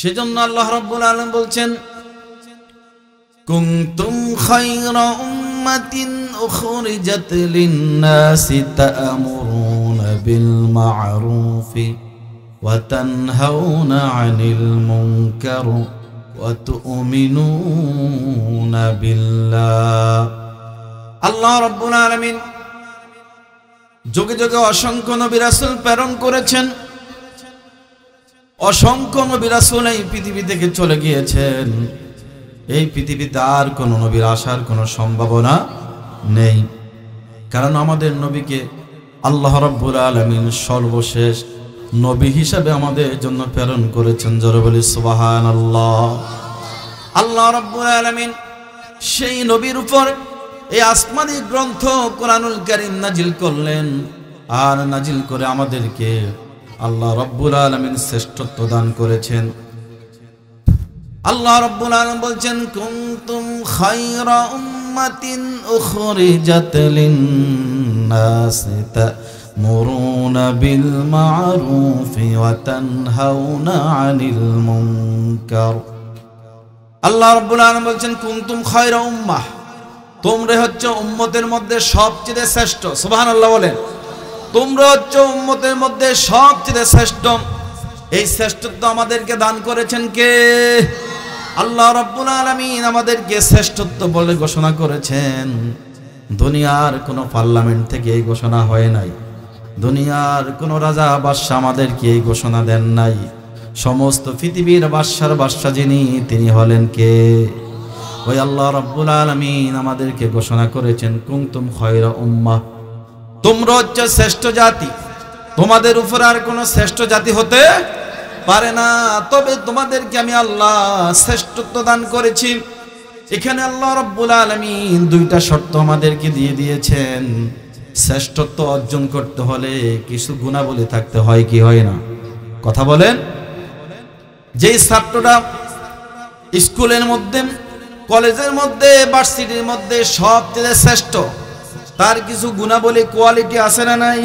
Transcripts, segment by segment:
সেজন্য আল্লাহ রাব্বুল আলামিন বলছেন কুনতুম খায়রা উম্মাতিন উখরিজাত লিন-নাসি তা'মুরুনা বিল মা'রুফি ওয়া তানহাউনা 'আনিল মুনকার ওয়া তু'মিনুনা বিল্লাহ। আল্লাহ রাব্বুল আলামিন যুগে যুগে অসংখ্য নবী রাসূল প্রেরণ করেছেন। অসংখ্য নবী রাসূল এই পৃথিবী থেকে চলে গিয়েছেন। এই পৃথিবীতে আর কোনো নবীর আসার কোনো সম্ভাবনা নেই, কারণ আমাদের নবীকে আল্লাহ রাব্বুল আলামিন সর্বশেষ নবী হিসাবে আমাদের জন্য প্রেরণ করেছেন। জোরে বলি সুবহানাল্লাহ। আল্লাহ রাব্বুল আলামিন সেই নবীর উপর এই আসমানী গ্রন্থ কোরআনুল কারীম নাজিল করলেন, আর নাজিল করে আমাদেরকে আল্লাহ রাব্বুল আলামিন শ্রেষ্ঠত্ব দান করেছেন। আল্লাহ রাব্বুল আলামিন বলছেন কুনতুম খায়রা উম্মাতিন উখরিজাত লিন-নাসি তা'মুরুনা বিল মা'রুফি ওয়া তানহাউনা 'আনিল মুনকার। আল্লাহ রাব্বুল আলামিন বলছেন কুনতুম খায়রা উম্মাহ, তোমরা হচ্ছে উম্মতের মধ্যে সবচেয়ে শ্রেষ্ঠ। সুবহানাল্লাহ বলেন। তোমরা হচ্ছে উম্মতের মধ্যে সবচেয়ে শ্রেষ্ঠ। এই শ্রেষ্ঠত্ব আমাদেরকে দান করেছেন কে? আল্লাহ রাব্বুল আলামিন আমাদেরকে শ্রেষ্ঠত্ব বলে ঘোষণা করেছেন। দুনিয়ার কোনো পার্লামেন্ট থেকে এই ঘোষণা হয় নাই, দুনিয়ার কোনো রাজা বাদশা আমাদেরকে এই ঘোষণা দেন নাই। সমস্ত পৃথিবীর বাদশার বাদশা যিনি, তিনি হলেন কে? ওই আল্লাহ রাব্বুল আলামিন আমাদেরকে ঘোষণা করেছেন কুনতুম খায়রা উম্মাহ, তোমরা হচ্ছে শ্রেষ্ঠ জাতি। তোমাদের উপর আর কোনো শ্রেষ্ঠ জাতি হতে পারে না, তবে তোমাদেরকে আমি আল্লাহ শ্রেষ্ঠত্ব দান করেছি। এখানে আল্লাহ রাব্বুল আলামিন দুইটা শর্ত আমাদেরকে দিয়ে দিয়েছেন। শ্রেষ্ঠত্ব অর্জন করতে হলে কিছু গুণাবলী থাকতে হয়, কি হয় না? কথা বলেন। যেই ছাত্রটা স্কুলের মধ্যে, কলেজের মধ্যে, ভার্সিটির মধ্যে সবচেয়ে শ্রেষ্ঠ, তার কিছু গুণাবলী কোয়ালিটি আছে না নাই?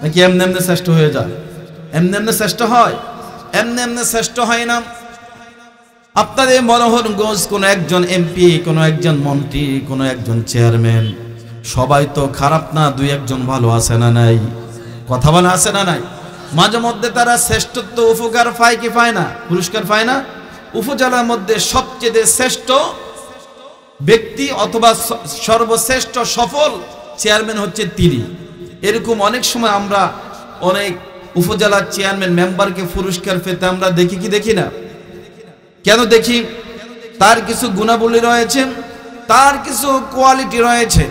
নাকি এমনি এমনি শ্রেষ্ঠ হয়ে যায়? এমনি এমনি শ্রেষ্ঠ হয়? এমনি এমনি শ্রেষ্ঠ হয় না। আপনাদের মনোহরগঞ্জ কোনো একজন এমপি, কোনো একজন মন্ত্রী, কোনো একজন চেয়ারম্যান, সবাই তো খারাপ না, দুই একজন ভালো আছে না নাই? কথা বলা আছে না নাই? মাঝে মধ্যে তারা শ্রেষ্ঠত্ব উপকার পায় কি পায় না? পুরস্কার পায় না? উপজেলার মধ্যে সবচেয়ে শ্রেষ্ঠ ব্যক্তি অথবা সর্বশ্রেষ্ঠ সফল চেয়ারম্যান হচ্ছে তিনি। এরকম অনেক সময় আমরা অনেক উপজেলার চেয়ারম্যান মেম্বারকে পুরস্কার পেতে আমরা দেখি কি দেখি না? কেন দেখি? তার কিছু গুণাবলী রয়েছে, তার কিছু কোয়ালিটি রয়েছে।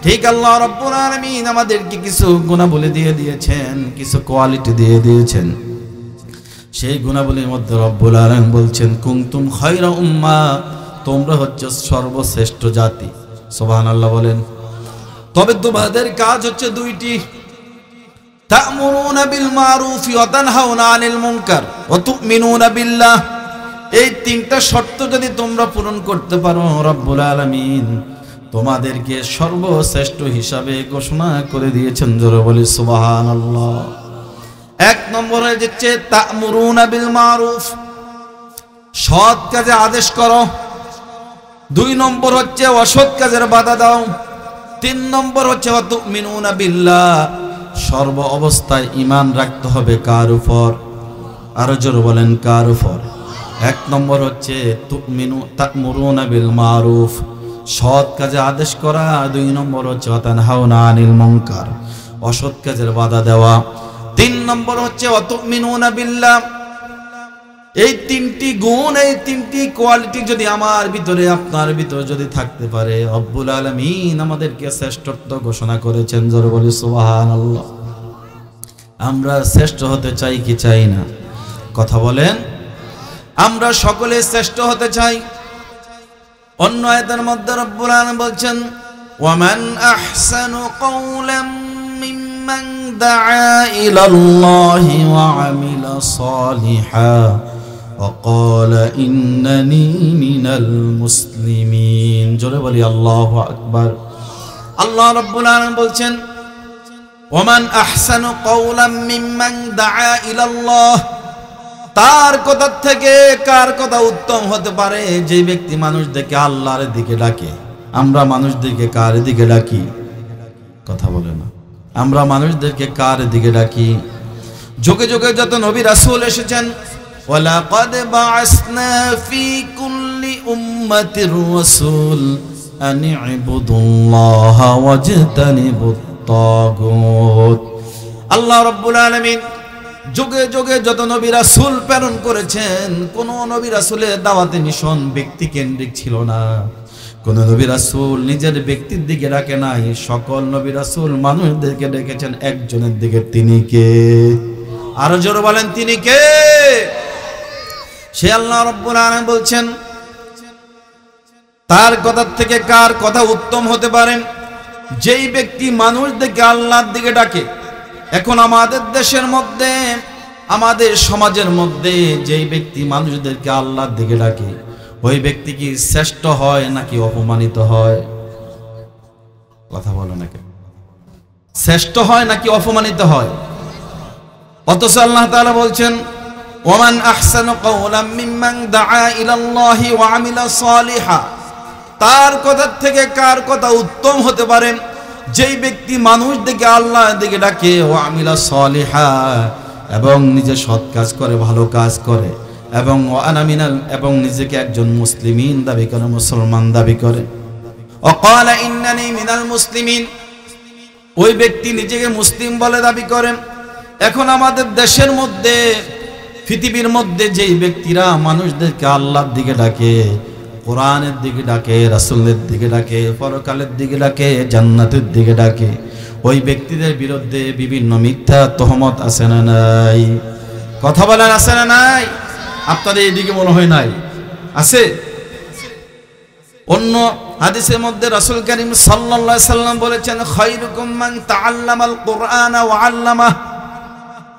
ঠিক আল্লাহ রাব্বুল আলামিন আমাদেরকে কিছু গুণাবলী দিয়ে দিয়েছেন, কিছু কোয়ালিটি দিয়ে দিয়েছেন। সেই গুণাবলীর মধ্যে রব্বুল আলামিন বলছেন কুনতুম খায়রা উম্মাহ, তোমরা হচ্ছে সর্বশ্রেষ্ঠ জাতি। সুবহানাল্লাহ বলেন। তবে তোমাদের কাজ হচ্ছে দুইটি, তা'মুরুনা বিল মা'রুফি ওয়া তানহাউনা 'আনিল মুনকার ওয়া তু'মিনুনা বিল্লাহ। এই তিনটা শর্ত যদি তোমরা পূরণ করতে পারো, রব্বুল আলামিন তোমাদেরকে সর্বশ্রেষ্ঠ হিসাবে ঘোষণা করে দিয়েছেন। জোরে বলি সুবহানাল্লাহ। এক নম্বরে হচ্ছে তা'মুরুনা বিল মা'রুফ, সৎ কাজে আদেশ করো। দুই নম্বর হচ্ছে অসৎ কাজের বাধা দাও। তিন নম্বর হচ্ছে ওয়া তু'মিনুনা বিল্লাহ, সর্ব অবস্থায় ঈমান রাখতে হবে কার উপর? আরো জোরে বলেন, কার উপর? এক নম্বর হচ্ছে তা'মুরুনা বিল মা'রুফ, সৎ কাজে আদেশ করা। দুই নম্বর হচ্ছে ওয়া তানহাউনা 'আনিল মুনকার, অসৎ কাজের বাধা দেওয়া। তিন নম্বর হচ্ছে ওয়া তু'মিনুনা বিল্লাহ। এই তিনটি গুণ, এই তিনটি কোয়ালিটি যদি আমার ভিতরে, আপনার ভিতরে যদি থাকতে পারে, রব্বুল আলামিন আমাদেরকে শ্রেষ্ঠত্ব ঘোষণা করেছেন। জোরে বলি সুবহানাল্লাহ। আমরা শ্রেষ্ঠ হতে চাই কি চাই না? কথা বলেন। আমরা সকলে শ্রেষ্ঠ হতে চাই। অন্য আয়াতের মধ্যে রব্বুল আলামিন বলছেন ওয়ামান আহসানু কাওলাম মিম্মান দাআ ইলাল্লাহি ওয়া আমিলা সালিহান ওয়া ক্বালা ইন্নানি মিনাল মুসলিমিন। জোরে বলি আল্লাহু আকবার। আল্লাহ রাব্বুল আলামিন বলছেন ওয়ামান আহসানু কাওলাম মিম্মান দাআ ইলাল্লাহ, তার কথা থেকে কার কথা উত্তম হতে পারে? যে ব্যক্তি মানুষদেরকে আল্লাহর দিকে ডাকে। আমরা মানুষদেরকে কার দিকে ডাকি? কথা বলে না। আমরা মানুষদেরকে কার দিকে ডাকি? যুগে যুগে যত নবী রাসূল এসেছেন, ওয়ালাকাদ বাআসনা ফি কুল্লি উম্মাতির রাসূল আন ইবুদুল্লাহা ওয়াজতানিবুত তাগুত। আল্লাহ রাব্বুল আলামিন যুগে যুগে যত নবী রাসূল প্রেরণ করেছেন, কোন নবী রাসূলের দাওয়াতে মিশন ব্যক্তি কেন্দ্রিক ছিল না। কোন নবী রাসূল নিজের ব্যক্তির দিকে ডাকে নাই, সকল নবী রাসূল মানুষদেরকে ডেকেছেন একজনের দিকে। তিনি কে? আরো জোরে বলেন, তিনি কে? সে আল্লাহ রাব্বুল আলামিন বলছেন, তার কথা থেকে কার কথা উত্তম হতে পারে? যেই ব্যক্তি মানুষদেরকে আল্লাহর দিকে ডাকে। এখন আমাদের দেশের মধ্যে, আমাদের সমাজের মধ্যে যেই ব্যক্তি মানুষদেরকে আল্লাহর দিকে ডাকে, ওই ব্যক্তি কি শ্রেষ্ঠ হয় নাকি অপমানিত হয়? কথা বলো নাকি? শ্রেষ্ঠ হয় নাকি অপমানিত হয়? অথচ আল্লাহ তাআলা বলছেন, ওমান আহসানু কাওলাম মিম্মান দাআ ইলাল্লাহি ওয়া আমিলা সালিহা। তার কথা থেকে কার কথা উত্তম হতে পারে? যেই ব্যক্তি মানুষদেরকে আল্লাহর দিকে ডাকে, ওয়া আমিলা সালিহা, এবং নিজে সৎ কাজ করে, ভালো কাজ করে, এবং আনা মিনাল, এবং নিজেকে একজন মুসলিমিন দাবি করে, মুসলমান দাবি করে। ওয়াকালা ইন্নানি মিনাল মুসলিমিন, ওই ব্যক্তি নিজেকে মুসলিম বলে দাবি করে। এখন আমাদের দেশের মধ্যে, পৃথিবীর মধ্যে যেই ব্যক্তিরা মানুষদেরকে আল্লাহর দিকে ডাকে, কোরআনের দিকে ডাকে, রাসূলের দিকে ডাকে, পরকালের দিকে ডাকে, জান্নাতের দিকে ডাকে, ওই ব্যক্তিদের বিরুদ্ধে বিভিন্ন মিথ্যা তহমত আছে না নাই? কথা বলেন, আছে না নাই? আপনাদের এদিকে মনে হয় নাই? আছে। অন্য হাদিসের মধ্যে রাসূল করিম সাল্লাল্লাহু আলাইহি সাল্লাম বলেছেন, খায়রুকুম মান তাআল্লামাল কুরআনা ওয়া আল্লামা।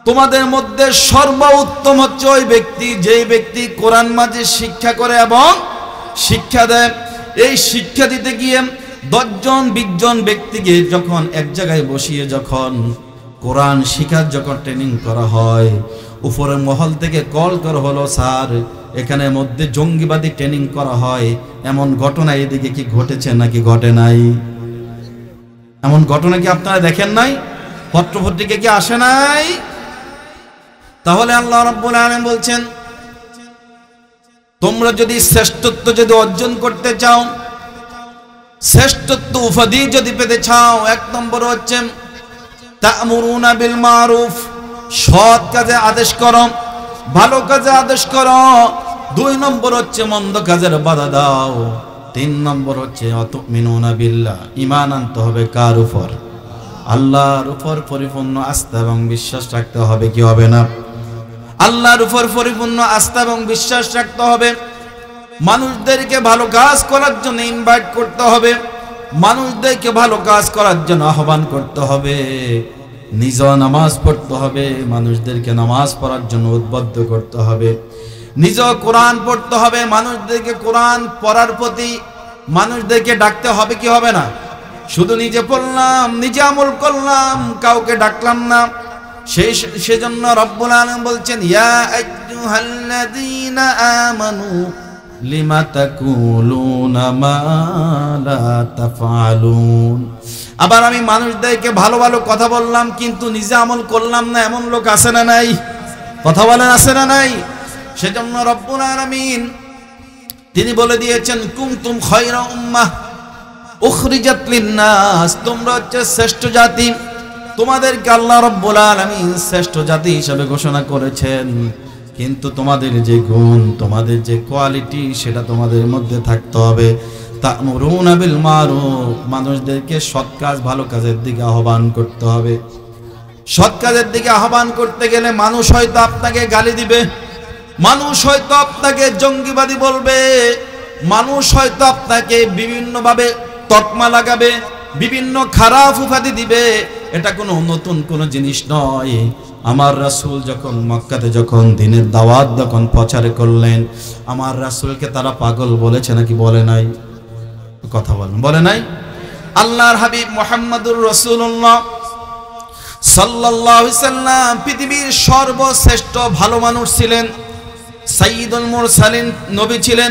তোমাদের মধ্যে সর্বোত্তম হচ্ছে ওই ব্যক্তি, যেই ব্যক্তি কোরআন মাজিদ শিক্ষা করে এবং শিক্ষা দেয়। এই শিক্ষা দিতে গিয়ে 10 জন 20 জন ব্যক্তিকে যখন এক জায়গায় বসিয়ে যখন কোরআন শিখার যখন ট্রেনিং করা হয়, উপরের মহল থেকে কল করা হলো, স্যার এখানে মধ্যে জঙ্গিবাদী ট্রেনিং করা হয়, এমন ঘটনা এদিকে কি ঘটেছে নাকি ঘটে নাই? এমন ঘটনা কি আপনারা দেখেন নাই? পত্রপত্রিকা কি আসে নাই? তাহলে আল্লাহ রাব্বুল আলামিন বলছেন, তোমরা যদি শ্রেষ্ঠত্ব যদি অর্জন করতে চাও, শ্রেষ্ঠত্ব উপাধি যদি পেতে চাও, 1 নম্বর হচ্ছে তা'মুরুনা বিল মারুফ, সৎ কাজে আদেশ করো, ভালো কাজে আদেশ করো। 2 নম্বর হচ্ছে মন্দ কাজের বাধা দাও। 3 নম্বর হচ্ছে আতুমিনুনা বিল্লাহ, ঈমান আনতে হবে কার উপর? আল্লাহর উপর পরিপূর্ণ আস্থা এবং বিশ্বাস রাখতে হবে। কি হবে না? আল্লাহর উপর পরিপূর্ণ আস্থা এবং বিশ্বাস রাখতে হবে। মানুষদেরকে ভালো কাজ করার জন্য ইনভাইট করতে হবে, মানুষদেরকে ভালো কাজ করার জন্য আহ্বান করতে হবে। নিজ নামাজ পড়তে হবে, মানুষদেরকে নামাজ পড়ার জন্য উদ্বুদ্ধ করতে হবে। নিজ কোরআন পড়তে হবে, মানুষদেরকে কোরআন পড়ার প্রতি মানুষদেরকে ডাকতে হবে। কি হবে না? শুধু নিজে পড়লাম, নিজে আমল করলাম, কাউকে ডাকলাম না। সেজন্য রব্বুল আলামিন বলছেন, ইয়া আইয়ুহাল্লাযীনা আমানু লিমা তাকুলুনা মা লা তাফআলুন। আবার আমি মানুষদেরকে ভালো ভালো কথা বললাম কিন্তু নিজে আমল করলাম না, এমন লোক আছে না নাই? কথা বলেন, আছে না নাই? সেজন্য রব্বুল আলামিন তিনি বলে দিয়েছেন, কুনতুম খায়রা উম্মাহ উখরিজাত লিন-নাস, তোমরা হচ্ছে শ্রেষ্ঠ জাতি। তোমাদেরকে আল্লাহ রাব্বুল আলামিন শ্রেষ্ঠ জাতি হিসেবে ঘোষণা করেছেন, কিন্তু তোমাদের যে গুণ, তোমাদের যে কোয়ালিটি, সেটা তোমাদের মধ্যে থাকতে হবে। তা'মুরুনা বিল মারুফ, মানুষদেরকে সৎ কাজ ভালো কাজের দিকে আহ্বান করতে হবে। সৎ কাজের দিকে আহ্বান করতে গেলে মানুষ হয়তো আপনাকে গালি দিবে, মানুষ হয়তো আপনাকে জঙ্গিবাদী বলবে, মানুষ হয়তো আপনাকে বিভিন্নভাবে তকমা লাগাবে, বিভিন্ন খারাপ উপাধি দিবে। এটা কোনো নতুন কোনো জিনিস নয়। আমার রাসূল যখন মক্কাতে যখন দ্বীনের দাওয়াত যখন প্রচার করলেন, আমার রাসূলকে তারা পাগল বলেছে নাকি বলে নাই? কথা বলেন, বলে নাই? আল্লাহর হাবিব মুহাম্মদুর রাসূলুল্লাহ সাল্লাল্লাহু আলাইহি সাল্লাম পৃথিবীর সর্বশ্রেষ্ঠ ভালো মানুষ ছিলেন। সাইয়্যিদুল মুরসালিন নবী ছিলেন,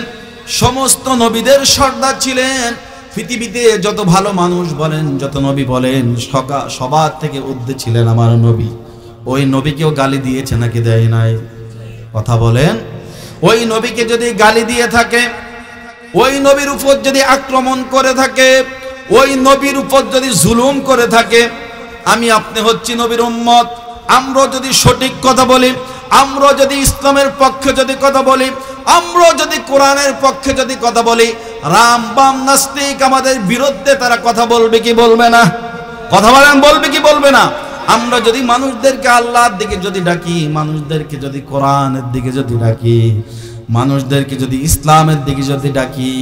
সমস্ত নবীদের সর্দার ছিলেন। পৃথিবীতে যত ভালো মানুষ বলেন, যত নবী বলেন, সবার থেকে ঊর্ধ্বে ছিলেন আমার নবী। ওই নবীকেও গালি দিয়েছে নাকি দেয় নাই? কথা বলেন। ওই নবীকে যদি গালি দিয়ে থাকে, ওই নবীর উপর যদি আক্রমণ করে থাকে, ওই নবীর উপর যদি জুলুম করে থাকে, আমি আপনি হচ্ছি নবীর উম্মত। আমরা যদি সঠিক কথা বলি, আমরা যদি ইসলামের পক্ষে যদি কথা বলি, আমরা যদি কোরআনের পক্ষে যদি কথা বলি, রাম বাম নাস্তিক আমাদের বিরুদ্ধে তারা কথা বলবে কি বলবে না? কথা বলেন, বলবে কি বলবে না? আমরা যদি মানুষদেরকে আল্লাহর দিকে যদি ডাকি, মানুষদেরকে যদি কোরআনের দিকে যদি ডাকি, মানুষদেরকে যদি ইসলামের দিকে যদি ডাকি,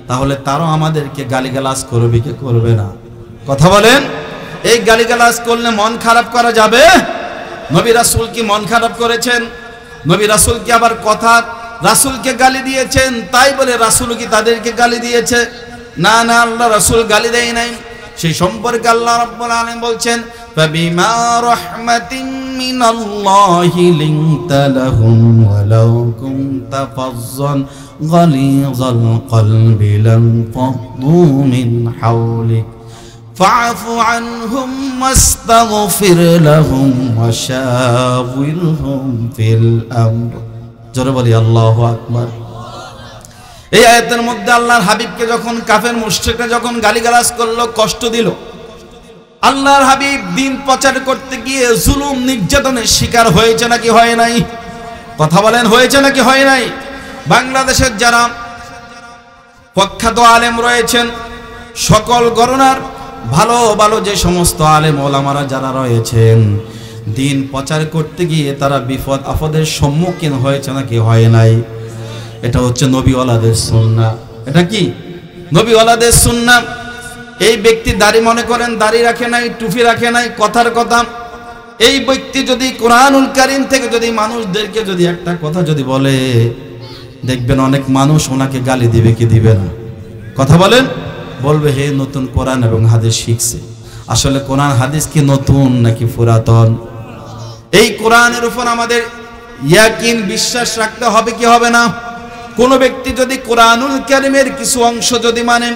তাহলে তারাও আমাদেরকে গালিগালাজ করবে কি করবে না? কথা বলেন। এই গালিগালাজ করলে মন খারাপ করা যাবে? নবী রাসূল কি মন খারাপ করেছেন? নবী রাসূল কি আবার কথা রাসূলকে গালি দিয়েছেন তাই বলে রাসূল কি তাদেরকে গালি দিয়েছে? না না, আল্লাহ রাসূল গালি দেয় নাই। সেই সম্পর্কে আল্লাহ রাব্বুল আলামিন বলছেন, ফাবিমা রাহমাতিন মিনাল্লাহি লিনতা লাহুম ওয়ালাউ কুনতা ফাজ্জান গালিযাল কলবি লাম ফাদ্দু মিন হাওলিক ফাআফু আনহুম ওয়াস্তাগফির লাহুম ওয়াশাওিরহুম ফিল আমর। জোরে বলি আল্লাহু আকবার। এই আয়াতের মধ্যে আল্লাহর হাবিবকে যখন কাফের মুশরিকরা যখন গালিগালাজ করলো, কষ্ট দিল, আল্লাহর হাবিব দিন প্রচার করতে গিয়ে জুলুম নির্যাতনের শিকার হয়েছে নাকি হয় নাই? কথা বলেন, হয়েছে নাকি হয় নাই? বাংলাদেশের যারা প্রখ্যাত আলেম রয়েছেন, সকল গণনার ভালো ভালো যে সমস্ত আলেম ওলামারা যারা রয়েছেন, দিন প্রচার করতে গিয়ে তারা বিপদ আপদের সম্মুখীন হয়েছে নাকি হয় নাই? এটা হচ্ছে নবীওয়ালাদের সুন্নাহ। এটা কি নবীওয়ালাদের সুন্নাহ। এই ব্যক্তি দাড়ি মনে করেন দাড়ি রাখে নাই, টুপি রাখে নাই, কথার কথা। এই ব্যক্তি যদি কোরআনুল কারীম থেকে যদি মানুষদেরকে যদি একটা কথা যদি বলে, দেখবেন অনেক মানুষ ওনাকে গালি দিবে কি দিবে না? কথা বলেন। বলবে হে নতুন কোরআন এবং হাদিস শিখছে। আসলে কোরআন হাদিস কি নতুন নাকি পুরাতন? এই কোরআনের উপর আমাদের ইয়াকিন বিশ্বাস রাখতে হবে কি হবে না? কোন ব্যক্তি যদি কোরআনুল কারীমের কিছু অংশ যদি মানে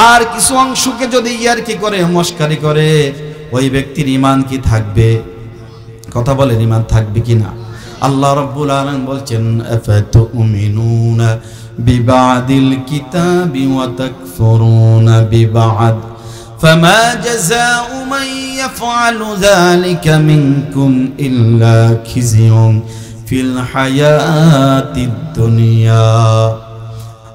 আর কিছু অংশকে যদি ইয়ারকি করে, মস্কারি করে, ওই ব্যক্তির ঈমান কি থাকবে? কথা বলেন, ঈমান থাকবে কি না? আল্লাহ রাব্বুল আলামিন বলছেন, আফাতুমিনুনা বিবাদিল কিতাবি ওয়া তাকফুরুনা বিবাদ ফামা জাযাউ মান ইয়াফআলু যালিকা মিনকুম ইল্লা খিজিয়ুন ফিল হায়াতিদ দুনিয়া।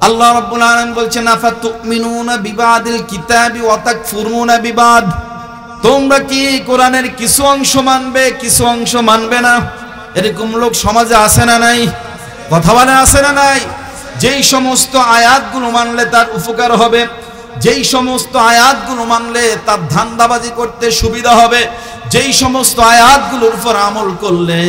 আল্লাহ রাব্বুল আলামিন বলছেন, আফাতুমিনুনা বিবাদিল কিতাবি ওয়া তাকফুরুনা বিবাদ, তোমরা কি কোরআনের কিছু অংশ মানবে, কিছু অংশ মানবে না? এরকম লোক সমাজে আছে না নাই? কথা বলে, আছে না নাই? যেই সমস্ত আয়াতগুলো মানলে তার উপকার হবে, যেই সমস্ত আয়াতগুলো মানলে তার ধান্দাবাজি করতে সুবিধা হবে, যেই সমস্ত আয়াতগুলোর উপর আমল করলে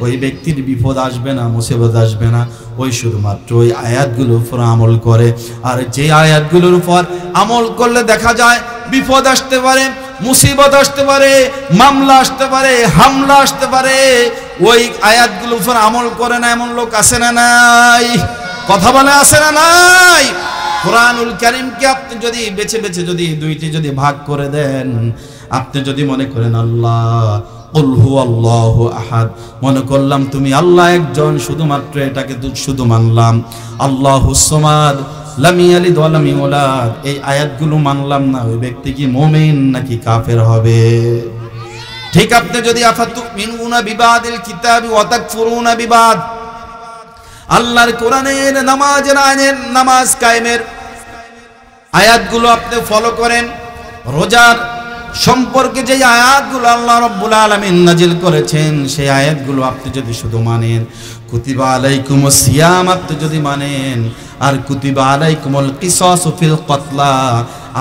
ওই ব্যক্তির বিপদ আসবে না, মুসিবত আসবে না, ওই শুধুমাত্র ওই আয়াতগুলোর উপর আমল করে। আর যে আয়াতগুলোর উপর আমল করলে দেখা যায় বিপদ আসতে পারে, মুসিবত আসতে পারে, মামলা আসতে পারে, হামলা আসতে পারে, ওই আয়াতগুলোর উপর আমল করে না এমন লোক আছে না নাই? কথা বলে, আছে না নাই? কোরআনুল কারীমকে আপনি যদি বেছে বেছে যদি দুইটি যদি ভাগ করে দেন, আপনি যদি মনে করেন আল্লাহ কুল হুয়াল্লাহু আহাদ, মনে করলাম তুমি আল্লাহ একজন, শুধুমাত্র এটাকে শুধু মানলাম, আল্লাহুস সামাদ লাম ইয়ালিদ ওয়া লাম ইউলাদ, এই আয়াতগুলো মানলাম না, ওই ব্যক্তি কি মুমিন নাকি কাফের হবে? ঠিক আপনি যদি আফাতুমিনুনা বিবাদিল কিতাবি ওয়া তাকফুরুনা বিবাদ, আল্লাহর কোরআনের নামাজের আইনের নামাজ কায়েমের আয়াতগুলো আপনি ফলো করেন, রোজার সম্পর্কে যে আয়াতগুলো আল্লাহ রাব্বুল আলামিন নাজিল করেছেন সেই আয়াতগুলো আপনি যদি শুধু মানেন, কুতিবা আলাইকুমুস সিয়াম আপনি যদি মানেন, আর কুতিবা আলাইকুমুল কিসাসু ফিল কতলা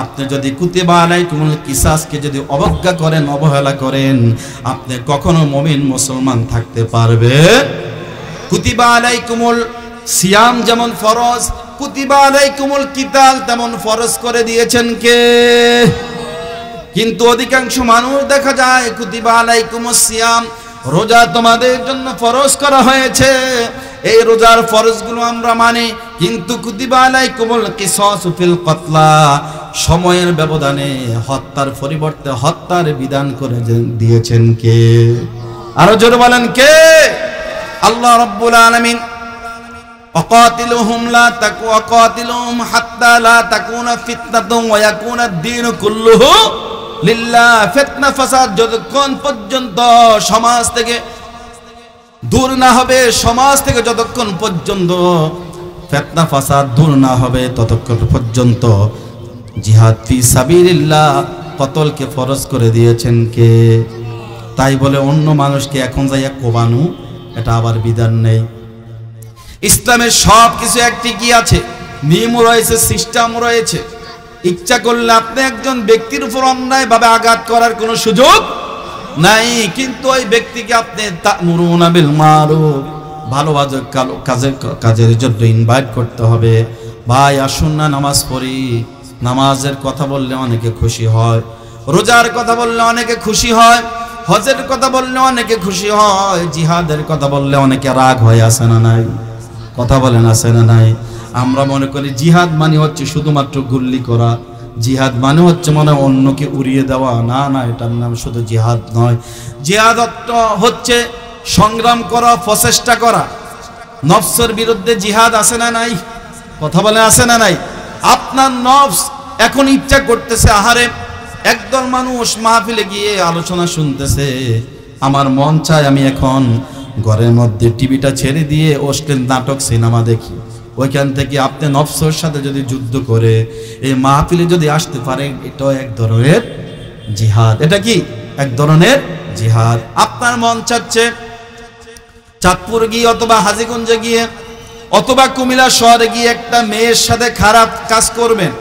আপনি যদি কুতিবা আলাইকুমুল কিসাসকে যদি অবজ্ঞা করেন, অবহেলা করেন, আপনি কখনো মুমিন মুসলমান থাকতে পারবে? কুতিবা আলাইকুমুল সিয়াম যেমন ফরজ, কুতিবা আলাইকুমুল কিতাল তেমন ফরজ করে দিয়েছেন কে? কিন্তু অধিকাংশ মানুষ দেখা যায় কুতিবা আলাইকুমুস সিয়াম, রোজা তোমাদের জন্য ফরজ করা হয়েছে, এই রোজার ফরজগুলো আমরা মানি, কিন্তু কুতিবা আলাইকুমুল কিসাসু ফিল কতলা, সময়ের ব্যবধানে হত্যার পরিবর্তে হত্যার বিধান করে দিয়েছেন কে? আরো জোরে বলেন কে? আল্লাহ রাব্বুল আলামিন ওয়াকাতিলুহুম হাত্তা লা তাকুনা ফিতনাতুন ওয়া ইয়াকুনা আদ-দীনু কুল্লুহু লিল্লাহ। ফিতনা ফাসাদ যতক্ষণ পর্যন্ত সমাজ থেকে দূর না হবে, সমাজ থেকে যতক্ষণ পর্যন্ত ফিতনা ফাসাদ দূর না হবে, ততক্ষণ পর্যন্ত জিহাদ ফি সাবিলিল্লাহ কতলকে ফরজ করে দিয়েছেন কে? তাই বলে অন্য মানুষকে এখন যাইয়া কোবানো, এটা আবার বিধান নেই। ইসলামের সব কিছু একটি কি আছে, নিয়ম রয়েছে, সিস্টেম রয়েছে। ইচ্ছা করলে আপনি একজন ব্যক্তির উপর অন্যায় ভাবে আঘাত করার কোনো সুযোগ নাই, কিন্তু ওই ব্যক্তিকে আপনি তা'মুরুনা বিল মারুফ, ভালো কাজের জন্য ইনভাইট করতে হবে। ভাই আসুন না নামাজ পড়ি। নামাজের কথা বললে অনেকে খুশি হয়, রোজার কথা বললে অনেকে খুশি হয়, হজের কথা বললে অনেকে খুশি হয়, জিহাদের কথা বললে অনেকে রাগ হয়ে আসে না নাই? কথা বলেন আছে না নাই? আমরা মনে করি জিহাদ মানে হচ্ছে শুধুমাত্র গুল্লি করা, জিহাদ মানে হচ্ছে মনে অন্যকে উড়িয়ে দেওয়া। না না, এটার নাম শুধু জিহাদ নয়। জিহাদ হচ্ছে সংগ্রাম করা, প্রচেষ্টা করা। নফসের বিরুদ্ধে জিহাদ আছে না নাই? কথা বলে আছে না নাই? আপনার নফস এখন ইচ্ছা করতেছে, আহারে একদল মানুষ মাহফিলে গিয়ে আলোচনা শুনতেছে, আমার মন চায় আমি এখন ঘরের মধ্যে টিভিটা ছেড়ে দিয়ে অশ্লীল নাটক সিনেমা দেখি। ওইখান থেকে আপনি নফসের সাথে যদি যুদ্ধ করে এই মাহফিলে যদি আসতে পারেন, এটা এক ধরনের জিহাদ। এটা কি এক ধরনের জিহাদ। আপনার মন চাচ্ছে চাঁদপুর গিয়ে অথবা হাজীগঞ্জে গিয়ে অথবা কুমিল্লা শহরে গিয়ে একটা মেয়ের সাথে খারাপ কাজ করবেন,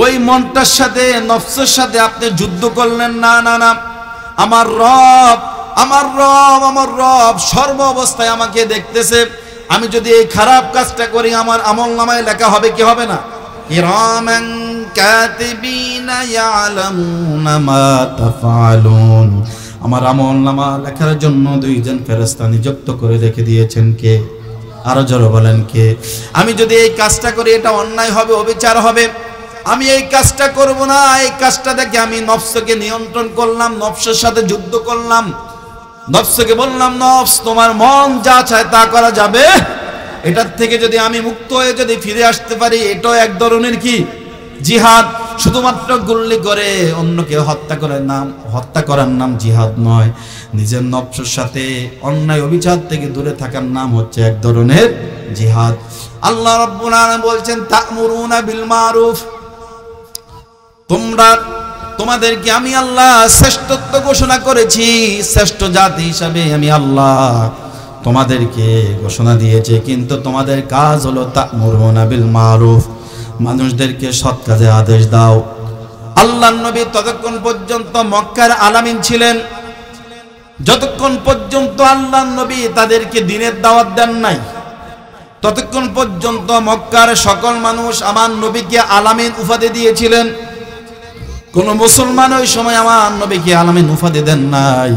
ওই মনটার সাথে নফসের সাথে আপনি যুদ্ধ করলেন। না না না, আমার রব আমার রব আমার রব সর্ব অবস্থায় আমাকে দেখতেছে। আমি যদি এই খারাপ কাজটা করি, আমার আমলনামায় লেখা হবে কি হবে না? কিরামান কাতিবিনা ইয়ালামুনা মা তাফআলুন। আমার আমলনামা লেখার জন্য দুইজন ফেরেশতা নিযুক্ত করে রেখে দিয়েছেন কে? আরো জোরে বলেন কে? আমি যদি এই কাজটা করি, এটা অন্যায় হবে, অবিচার হবে, আমি এই কাজটা করব না। এই কাজটা দেখে আমি নফসকে নিয়ন্ত্রণ করলাম, নফসের সাথে যুদ্ধ করলাম, নফসকে বললাম নফস তোমার মন যা চায় তা করা যাবে। এটার থেকে যদি আমি মুক্ত হয়ে যদি ফিরে আসতে পারি, এটাও এক ধরনের কি জিহাদ। শুধুমাত্র গুল্লি করে অন্যকে হত্যা করার নাম জিহাদ নয়। নিজের নফসের সাথে অন্যায় অবিচার থেকে দূরে থাকার নাম হচ্ছে এক ধরনের জিহাদ। আল্লাহ রাব্বুল আলামিন বলছেন তা'মুরুনা বিল মারুফ, তোমাদেরকে আমি আল্লাহ শ্রেষ্ঠত্ব ঘোষণা করেছি, শ্রেষ্ঠ জাতি হিসাবে আমি আল্লাহ তোমাদেরকে ঘোষণা দিয়েছি। কিন্তু তোমাদের কাজ হলো তা'মুরুনা বিল মারুফ, মানুষদেরকে সৎ কাজে আদেশ দাও। আল্লাহর নবী ততক্ষণ পর্যন্ত মক্কার আলামিন ছিলেন, যতক্ষণ পর্যন্ত আল্লাহর নবী তাদেরকে দ্বীনের দাওয়াত দেন নাই, ততক্ষণ পর্যন্ত মক্কার সকল মানুষ আমার নবীকে আলামিন উপাধি দিয়েছিলেন। কোন মুসলমান ওই সময় আমার নবীকে আলামিন উপাধি দেন নাই।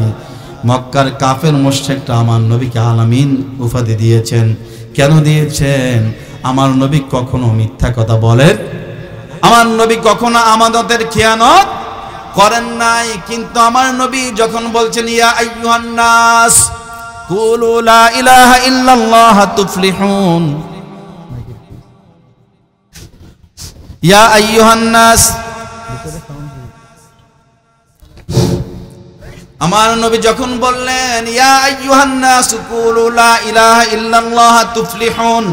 মক্কার কাফের মুশরিকরা আমার নবীকে আলামিন উপাধি দিয়েছেন। কেন দিয়েছেন? আমার নবী কখনো মিথ্যা কথা বলেন, আমার নবী কখনো আমানতের খেয়ানত করেন নাই। কিন্তু আমার নবী যখন বলছেন ইয়া আইয়ুহান নাস কুলু লা ইলাহা ইল্লাল্লাহ তুফলিহুন, ইয়া আইয়ুহান নাস, আমার নবী যখন বললেন ইয়া আইয়ুহান নাস কুলু লা ইলাহা ইল্লাল্লাহ তুফলিহুন,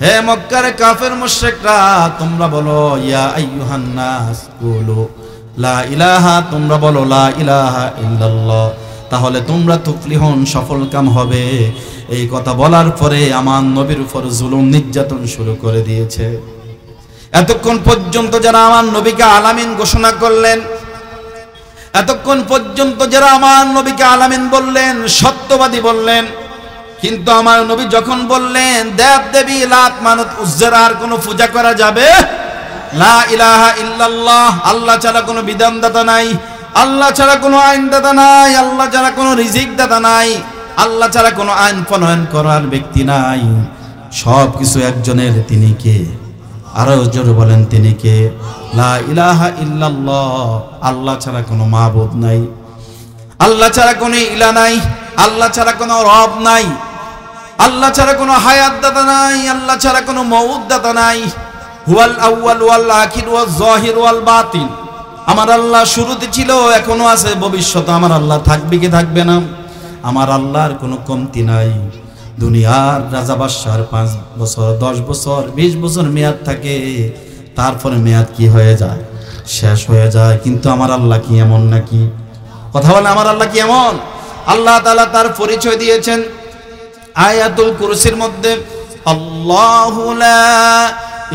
হে মক্কার কাফের মুশরিকরা তোমরা বলো ইয়া আইয়ুহান নাস কুলু লা ইলাহা, তোমরা বলো লা ইলাহা ইল্লাল্লাহ, তাহলে তোমরা তুফলিহুন সফল কাম হবে। এই কথা বলার পরে আমার নবীর উপর জুলুম নির্যাতন শুরু করে দিয়েছে। এতক্ষণ পর্যন্ত যারা আমার নবীকে আলামিন ঘোষণা করলেন, এতক্ষণ পর্যন্ত যারা আমার নবীকে আলামিন বললেন, সত্যবাদী বললেন, কিন্তু আমার নবী যখন বললেন দেব দেবী লাত মানত উজ্জার আর কোনো পূজা করা যাবে, লা ইলাহা ইল্লাল্লাহ, আল্লাহ ছাড়া কোনো বিধানদাতা নাই, আল্লাহ ছাড়া কোনো আইনদাতা নাই, আল্লাহ ছাড়া কোনো রিজিকদাতা নাই, আল্লাহ ছাড়া কোনো আইন প্রণয়ন করার ব্যক্তি নাই, সব কিছু একজনের। তিনি কে? আরো জোরে বলেন তিনি কে? লা ইলাহা ইল্লাল্লাহ। আল্লাহ ছাড়া কোনো মাবুদ নাই, আল্লাহ ছাড়া কোনো ইলা নাই, আল্লাহ ছাড়া কোনো রব নাই, আল্লাহ ছাড়া কোনো হায়াত দাতা নাই, আল্লাহ ছাড়া কোনো মউত দাতা নাই। হুয়াল আউয়াল ওয়াল আখির ওয়াল যাহির ওয়াল বাতিন। আমার আল্লাহ শুরুতে ছিল, এখনো আছে, ভবিষ্যতে আমার আল্লাহ থাকবে কি থাকবে না। আমার আল্লাহর কোনো কমতি নাই। দুনিয়ার রাজা বাদশার 5 বছর 10 বছর 20 বছর মেয়াদ থাকে, তারপরে মেয়াদ কি হয়ে যায়? শেষ হয়ে যায়। কিন্তু আমার আল্লাহ কি এমন নাকি? কথা বলে, আমার আল্লাহ কি এমন? আল্লাহ তাআলা তার পরিচয় দিয়েছেন আয়াতুল কুরসির মধ্যে, আল্লাহু লা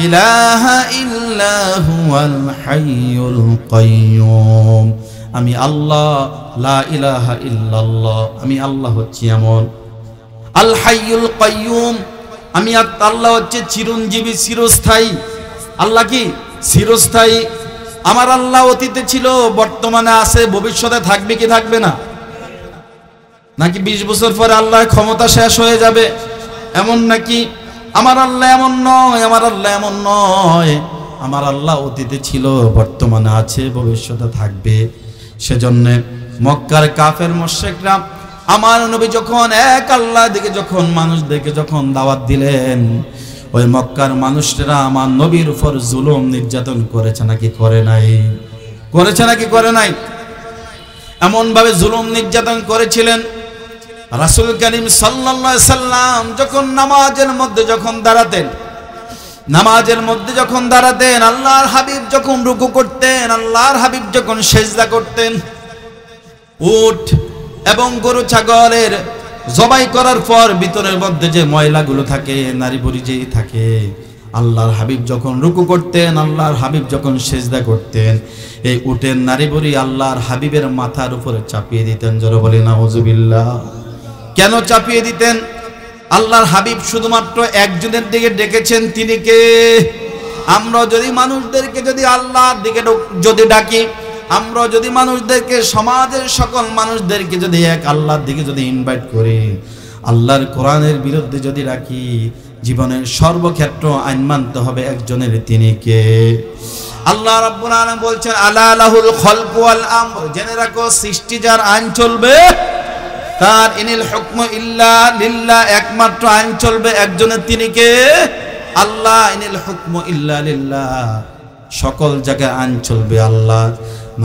ইলাহা ইল্লা হুয়াল হাইয়ুল কাইয়্যুম। আমি আল্লাহ, লা ইলাহা ইল্লাল্লাহ, আমি আল্লাহ হচ্ছি এমন। আল হাইয়ুল কাইয়্যুম, আমি আল্লাহ হচ্ছে চিরঞ্জীবী, চিরস্থায়ী। আল্লাহ কি? চিরস্থায়ী। আমার আল্লাহ অতীতে ছিল, বর্তমানে আছে, ভবিষ্যতে থাকবে কি থাকবে না? নাকি 20 বছর পরে আল্লাহর ক্ষমতা শেষ হয়ে যাবে, এমন নাকি? আমার আল্লাহ এমন নয়, আমার আল্লাহ এমন নয়। আমার আল্লাহ অতীতে ছিল, বর্তমানে আছে, ভবিষ্যতে থাকবে। সেজন্য মক্কার কাফের মুশরিকরা আমার নবী যখন এক আল্লাহ দিকে যখন মানুষদেরকে যখন দাওয়াত দিলেন, ওই মক্কার মানুষরা আমার নবীর উপর জুলুম নির্যাতন করেছে নাকি করে নাই? করেছে নাকি করে নাই? এমন ভাবে জুলুম নির্যাতন করেছিলেন, রাসূল করিম সাল্লাল্লাহু আলাইহি সাল্লাম যখন নামাজের মধ্যে যখন দাঁড়াতেন, নামাজের মধ্যে যখন দাঁড়াতেন, আল্লাহর হাবিব যখন রুকু করতেন, আল্লাহর হাবিব যখন সেজদা করতেন, উট এবং গরু ছাগলের জবাই করার পর ভিতরের মধ্যে যে ময়লাগুলো থাকে, নারী বুড়ি যেই থাকে, আল্লাহর হাবিব যখন রুকু করতেন, আল্লাহর হাবিব যখন সেজদা করতেন, এই উটের নারী বুড়ি আল্লাহর হাবিবের মাথার উপরে চাপিয়ে দিতেন। জোরে বলি নাউজুবিল্লাহ। কেন চাপিয়ে দিতেন? আল্লাহর হাবিব শুধুমাত্র একজনের দিকে ডেকেছেন, তিনি কে? আমরা যদি মানুষদেরকে যদি আল্লাহর দিকে যদি ডাকি, আমরা যদি মানুষদেরকে, সমাজের সকল মানুষদেরকে যদি এক আল্লাহর দিকে যদি ইনভাইট করি, আল্লাহর কোরআনের বিরুদ্ধে যদি রাখি, জীবনের সর্বক্ষেত্র আইন মানতে হবে একজনের, তিনি কে? আল্লাহ রাব্বুল আলামিন বলছেন, আলা লাহুল খালকু ওয়াল আমর। জেনে রাখো, সৃষ্টি যার আইন চলবে তার, ইনিল হুকমু ইল্লা লিল্লাহ, একমাত্র আইন চলবে একজনের, তিনি কে? আল্লাহ। ইনিল হুকমু ইল্লা লিল্লাহ, সকল জায়গায় আইন চলবে আল্লাহ।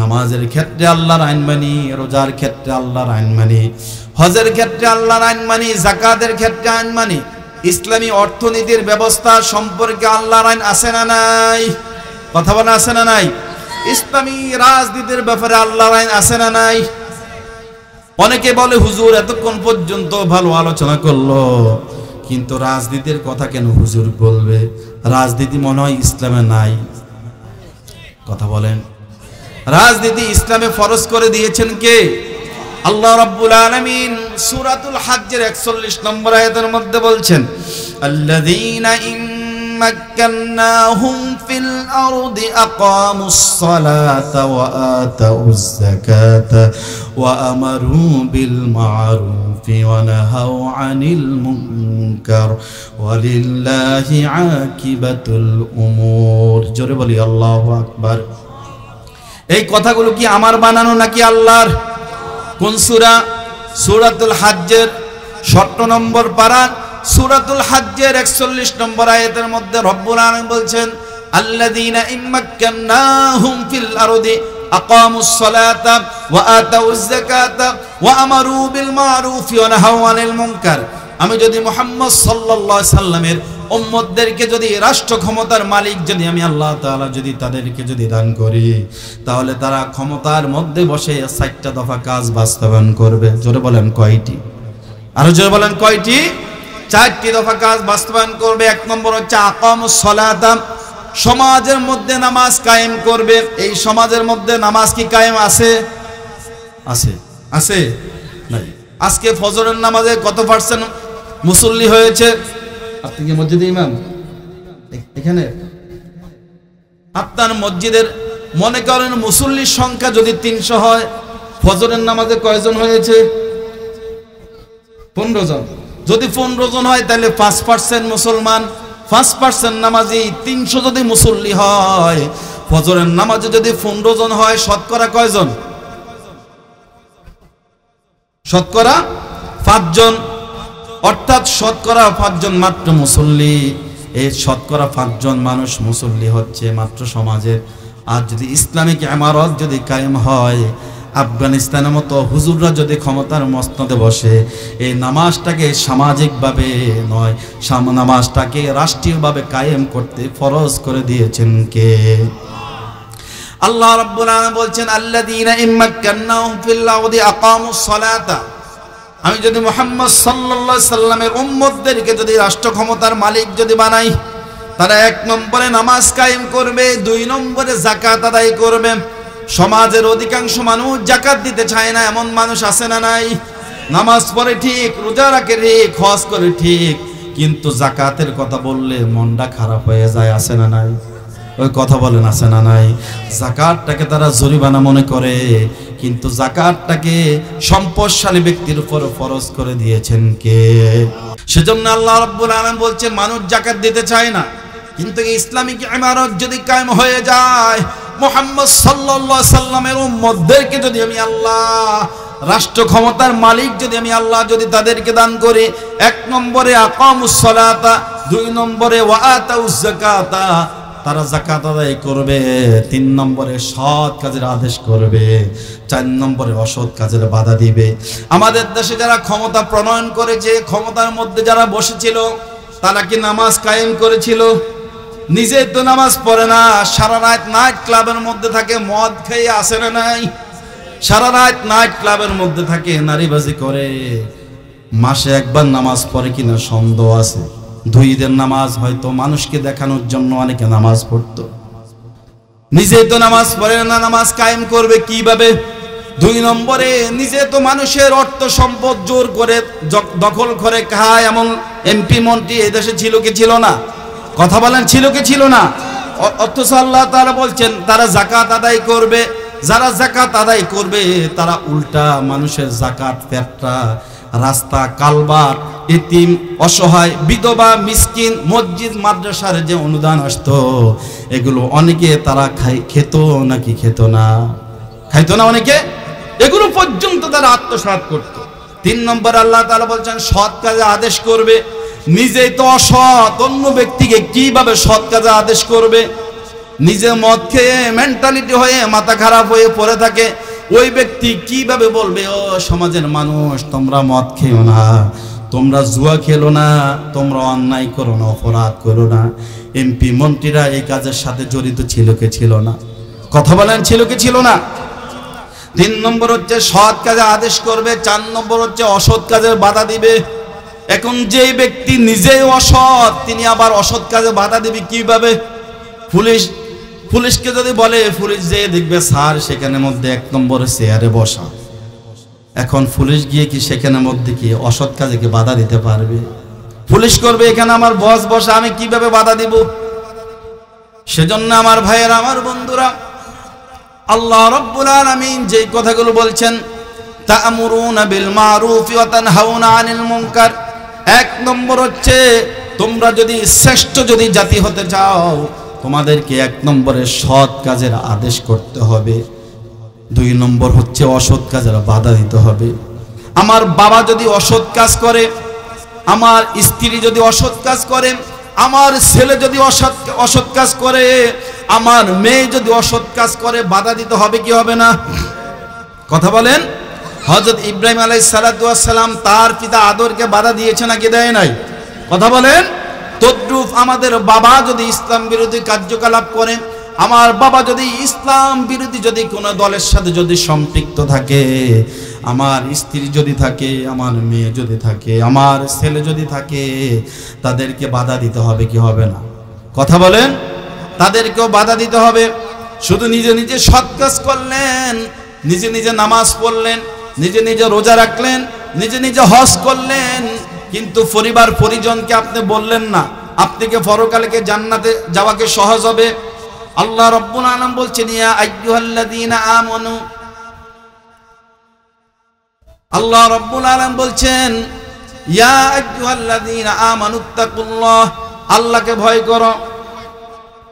নামাজের ক্ষেত্রে আল্লাহর আইন মানি, রোজার ক্ষেত্রে আল্লাহর আইন মানি, হজের ক্ষেত্রে আল্লাহর আইন মানি, যাকাতের ক্ষেত্রে আইন মানি। ইসলামী অর্থনীতির ব্যবস্থা সম্পর্কে আল্লাহর আইন আছে না নাই? কথা বলা আছে না নাই? ইসলামী রাজনীতির ব্যাপারে আল্লাহর আইন আছে না নাই? অনেকে বলে, হুজুর এতক্ষণ পর্যন্ত ভালো আলোচনা করলো, কিন্তু রাজনীতির কথা কেন হুজুর বলবে? রাজনীতি মনে হয় ইসলামে নাই। কথা বলেন, রাজনীতি ইসলামে ফরজ করে দিয়েছেন কে? আল্লাহ রাব্বুল আলামিন সূরাতুল হজ্জের 41 নম্বর আয়াতের মধ্যে বলছেন, আল্লাযীনা ইম্মাক্কান্নাহুম ফিল আরদি আকামুস সালাতা ওয়া আতাউয যাকাতা ওয়া আমারু বিল মা'রুফি ওয়া নাহাউ আনিল মুনকার ওয়ালিল্লাহি আকিবাতুল উমুর। জোরে বলি আল্লাহু আকবার। এই কথাগুলো কি আমার বানানো নাকি আল্লাহর? কোন সূরা? সূরাতুল হজ্জের 17 নম্বর পারা, সূরাতুল হজ্জের 41 নম্বর আয়াতের মধ্যে রব্বুল আলামিন বলছেন, আল্লাযীনা ইম্মাক্কান্নাহুম ফিল আরদি আকামুস সালাতা ওয়া আতাউয যাকাতা ওয়া আমারু বিল মা'রুফি ওয়া নাহাউ আনিল মুনকার। আমি যদি মুহাম্মদ সাল্লাল্লাহু আলাইহি সাল্লামের উম্মতদেরকে যদি রাষ্ট্র ক্ষমতার মালিক যদি আমি আল্লাহ তাআলা যদি তাদেরকে যদি দান করি, তাহলে তারা ক্ষমতার মধ্যে বসে 4টা দফা কাজ বাস্তবায়ন করবে। জোরে বলেন কয়টি? আরো জোরে বলেন কয়টি? 4টি দফা কাজ বাস্তবায়ন করবে। 1 নম্বর হচ্ছে আকামুস সালাতা, সমাজের মধ্যে নামাজ কায়েম করবে। এই সমাজের মধ্যে নামাজ কি কায়েম আছে? আছে? আছে নাই? আজকে ফজরের নামাজে কত পার্সেন্ট মুসল্লি হয়েছে? আপনি কি মসজিদে ইমাম? এখানে আপনার মসজিদের মনে করেন মুসল্লির সংখ্যা যদি 300 হয়, ফজরের নামাজে কয়জন হয়েছে? 15 জন। যদি 15 জন হয় তাহলে 5% মুসলমান, 5% নামাজি, 300 যদি মুসল্লি হয়, ফজরের নামাজে যদি 15 জন হয়, শতকরা কয়জন? শতকরা 5 জন, অর্থাৎ শতকরা 5 জন মাত্র মুসল্লি। এই শতকরা 5 জন মানুষ মুসল্লি হচ্ছে মাত্র সমাজের। আর যদি ইসলামিক ইমারত যদি কায়েম হয়, আফগানিস্তানের মতো হুজুররা যদি ক্ষমতার মসনদে বসে, এই নামাজটাকে সামাজিকভাবে নয়, নামাজটাকে রাষ্ট্রীয়ভাবে কায়েম করতে ফরজ করে দিয়েছেন কে? আল্লাহ রাব্বুল আলামিন বলছেন, আল্লাযীনা ইম্মাক্কান্নাহুম ফিল আরদি আকামুস সালাতা। আমি যদি মুহাম্মদ সাল্লাল্লাহু আলাইহি সাল্লামের উম্মতদেরকে যদি রাষ্ট্র ক্ষমতার মালিক যদি বানাই, তারা 1 নম্বরে নামাজ কায়েম করবে, 2 নম্বরে যাকাত আদায় করবে। সমাজের অধিকাংশ মানুষ যাকাত দিতে চায় না, এমন মানুষ আছে না নাই? নামাজ পড়ে ঠিক, রোজা রাখে ঠিক, হজ করে ঠিক, কিন্তু যাকাতের কথা বললে মনটা খারাপ হয়ে যায়, আছে না নাই? ওই কথা বলেন, আছে না নাই? যাকাতটাকে তারা জরিমানা মনে করে, কিন্তু যাকাতটাকে সম্পদশালী ব্যক্তির উপর ফরজ করে দিয়েছেন কে? সেজন্য আল্লাহ রাব্বুল আলামিন বলছেন, মানুষ যাকাত দিতে চায় না, কিন্তু ইসলামিক ইমারত যদি কায়েম হয়ে যায়, মুহাম্মদ সাল্লাল্লাহু আলাইহি সাল্লামের উম্মতদেরকে যদি আমি আল্লাহ রাষ্ট্র ক্ষমতার মালিক যদি আমি আল্লাহ যদি তাদেরকে দান করি, 1 নম্বরে আকামুস সালাতা, 2 নম্বরে ওয়া আতাউজ যাকাতা, তারা যাকাত আদায় করবে, 3 নম্বরে সৎ কাজের আদেশ করবে, 4 নম্বরে অসৎ কাজের বাধা দিবে। আমাদের দেশে যারা ক্ষমতা প্রণয়ন করেছে, ক্ষমতার মধ্যে যারা বসেছিল, তারা কি নামাজ কায়েম করেছিল? নিজে তো নামাজ পড়ে না, সারা রাত নাইট ক্লাবের মধ্যে থাকে, মদ খেয়ে আসে না নাই? সারা রাত নাইট ক্লাবের মধ্যে থাকে, নারীবাজি করে। মাসে একবার নামাজ পড়ে কিনা সন্দেহ আছে। 2 ঈদের নামাজ হয়তো মানুষকে দেখানোর জন্য অনেকে নামাজ পড়তো, নিজে তো নামাজ পড়ে না, নামাজ কায়েম করবে কিভাবে? 2 নম্বরে নিজে তো মানুষের অর্থ সম্পদ জোর করে দখল করে খায়, এমন এমপি মন্ত্রী এদেশে ছিল কি ছিল না? কথা বলেন, ছিল কি ছিল না? অথচ আল্লাহ তাআলা বলছেন তারা যাকাত আদায় করবে। যারা যাকাত আদায় করবে, তারা উল্টা মানুষের যাকাত পেটটা, রাস্তা, কালভার্ট, এতিম, অসহায়, বিধবা, মিসকিন, মসজিদ মাদ্রাসার যে অনুদান আসতো, এগুলো অনেকে তারা খেত নাকি খেত না? খাইতো না অনেকে, এগুলো পর্যন্ত তারা আত্মসাৎ করত। 3 নম্বর আল্লাহ তাআলা বলছেন সৎ কাজে আদেশ করবে। নিজেই তো অসৎ, অন্য ব্যক্তিকে কিভাবে সৎ কাজে আদেশ করবে? নিজে মদ খেয়ে মেন্টালিটি হয়ে মাথা খারাপ হয়ে পড়ে থাকে, ওই ব্যক্তি কিভাবে বলবে, ও সমাজের মানুষ তোমরা মদ খেও না, তোমরা জুয়া খেলো না, তোমরা অন্যায় করো না, অপরাধ করো না? এমপি মন্ত্রীরা এই কাজের সাথে জড়িত ছিল কি ছিল না? কথা বলেন, ছিল কি ছিল না? 3 নম্বর হচ্ছে সৎ কাজে আদেশ করবে, 4 নম্বর হচ্ছে অসৎ কাজের বাধা দিবে। এখন যে ব্যক্তি নিজেই অসৎ, তিনি আবার অসৎ কাজে বাধা দিবে কিভাবে? পুলিশকে যদি বলে, পুলিশ যে দেখবে স্যার সেখানে মধ্যে 1 নম্বরে চেয়ারে বসা, এখন পুলিশ গিয়ে কি সেখানে মধ্যে কি অসৎ কাজে কি বাধা দিতে পারবে? পুলিশ করবে এখানে আমার বস বসা, আমি কিভাবে বাধা দিব? সেজন্য আমার ভাইয়েরা, আমার বন্ধুরা, আল্লাহ রাব্বুল আলামিন যে কথাগুলো বলছেন, তা'মুরুনা বিল মারুফ ওয়া তানহাউনা আনিল মুনকার, 1 নম্বর হচ্ছে তোমরা যদি শ্রেষ্ঠ যদি জাতি হতে চাও, তোমাদেরকে 1 নম্বরে সৎ কাজের আদেশ করতে হবে, 2 নম্বর হচ্ছে অসৎ কাজের বাধা দিতে হবে। আমার বাবা যদি অসৎ কাজ করে, আমার স্ত্রী যদি অসৎ কাজ করে, আমার ছেলে যদি অসৎ কাজ করে, আমার মেয়ে যদি অসৎ কাজ করে, বাধা দিতে হবে কি হবে না? কথা বলেন। হযরত ইব্রাহিম আলাইহিস সালাতু ওয়াস সালাম তার পিতা আদরকে বাধা দিয়েছে নাকি দেয় নাই? কথা বলেন। তদ্রূপ আমাদের বাবা যদি ইসলাম বিরোধী কার্যকলাপ করে, আমার বাবা যদি ইসলাম বিরোধী যদি কোনো দলের সাথে যদি সম্পৃক্ত থাকে, আমার স্ত্রী যদি থাকে, আমার মেয়ে যদি থাকে, আমার ছেলে যদি থাকে, তাদেরকে বাধা দিতে হবে কি হবে না? কথা বলেন। তাদেরকেও বাধা দিতে হবে। শুধু নিজে নিজে সৎ কাজ করলেন, নিজে নিজে নামাজ পড়লেন, নিজে নিজে রোজা রাখলেন, নিজে নিজে হজ করলেন, কিন্তু পরিবার পরিজনকে আপনি বললেন না আপনাকে পরকালকে জান্নাতে যাওয়াকে সহজ হবে। আল্লাহ রাব্বুল আলামিন বলছেন, ইয়া আইয়ুহাল্লাযীনা আমানু, আল্লাহ রাব্বুল আলামিন বলছেন ইয়া আইয়ুহাল্লাযীনা আমানুত্তাকুল্লাহ, আল্লাহকে ভয় করো।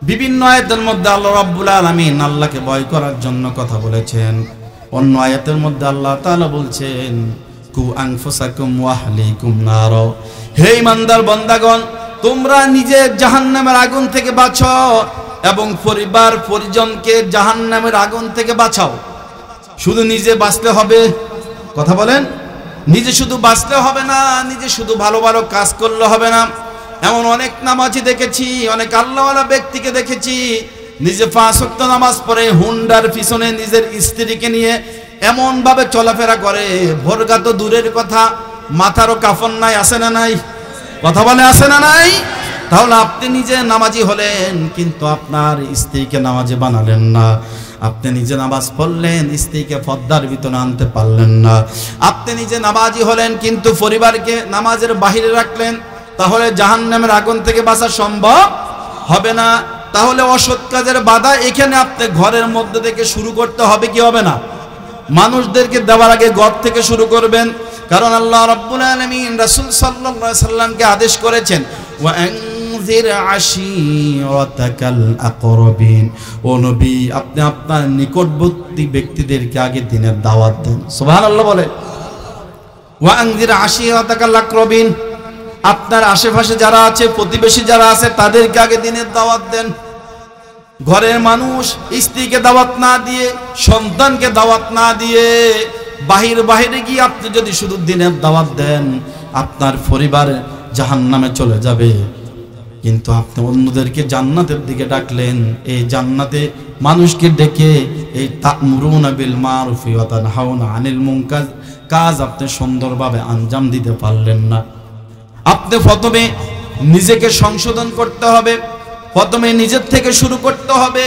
বিভিন্ন আয়াতের মধ্যে আল্লাহ রাব্বুল আলামিন আল্লাহকে ভয় করার জন্য কথা বলেছেন। অন্য আয়াতের মধ্যে আল্লাহ তাআলা বলছেন কু আনফুসাকুম ওয়া আহলিকুম নার, হে ইমানদার বান্দাগণ, তোমরা নিজে জাহান্নামের আগুন থেকে বাঁচো এবং পরিবার পরিজনকে জাহান্নামের আগুন থেকে বাঁচাও। শুধু নিজে বাঁচলে হবে? কথা বলেন। নিজে শুধু বাঁচলে হবে না, নিজে শুধু ভালো ভালো কাজ করলে হবে না। এমন অনেক নামাজি দেখেছি, অনেক আল্লাহওয়ালা ব্যক্তিকে দেখেছি, নিজে 5 ওয়াক্ত নামাজ পড়ে হুন্ডার পিছনে নিজের স্ত্রীকে নিয়ে এমন ভাবে চলাফেরা করে, ভোরগা তো দূরের কথা, মাথারও কাফন নাই। আছে না নাই? কথা বলে আছে না নাই? তাহলে আপনি নিজে নামাজি হলেন, কিন্তু আপনার স্ত্রীকে নামাজি বানালেন না। আপনি নিজে নামাজ পড়লেন, স্ত্রীকে পর্দার ভিতরে আনতে পারলেন না। আপনি নিজে নামাজি হলেন, কিন্তু পরিবারকে নামাজের বাহিরে রাখলেন। তাহলে জাহান্নামের আগুন থেকে বাঁচা সম্ভব হবে না। তাহলে অসৎ কাজের বাধা এখানে আপনি ঘরের মধ্যে থেকে শুরু করতে হবে, কি হবে না? মানুষদেরকে দেওয়ার আগে ঘর থেকে শুরু করবেন। কারণ আল্লাহ রাব্বুল আলামিন রাসূল সাল্লাল্লাহু আলাইহি সাল্লামকে আদেশ করেছেন ওয়া আনজির আশীরাতাকাল আকরাবিন, ও নবী আপনি আপনার নিকটবর্তী ব্যক্তিদেরকে আগে দ্বীনের দাওয়াত দেন। সুবহানাল্লাহ বলে। ওয়া আনজির আশীরাতাকাল আকরাবিন, আপনার আশেপাশে যারা আছে, প্রতিবেশী যারা আছে, তাদেরকে আগে দ্বীনের দাওয়াত দেন। ঘরের মানুষ স্ত্রীকে দাওয়াত না দিয়ে, সন্তানকে দাওয়াত না দিয়ে বাহিরে গিয়ে আপনি যদি শুধু দ্বীনের দাওয়াত দেন, আপনার পরিবার জাহান্নামে চলে যাবে। কিন্তু আপনি অন্যদেরকে জান্নাতের দিকে ডাকলেন, এই জান্নাতে মানুষকে ডেকে এই তা'মুরুনা বিল মারুফি ওয়া তানহাউনা আনিল মুনকার কাজ আপনি সুন্দরভাবে আঞ্জাম দিতে পারলেন না। আপনি প্রথমে নিজেকে সংশোধন করতে হবে, প্রথমে নিজের থেকে শুরু করতে হবে,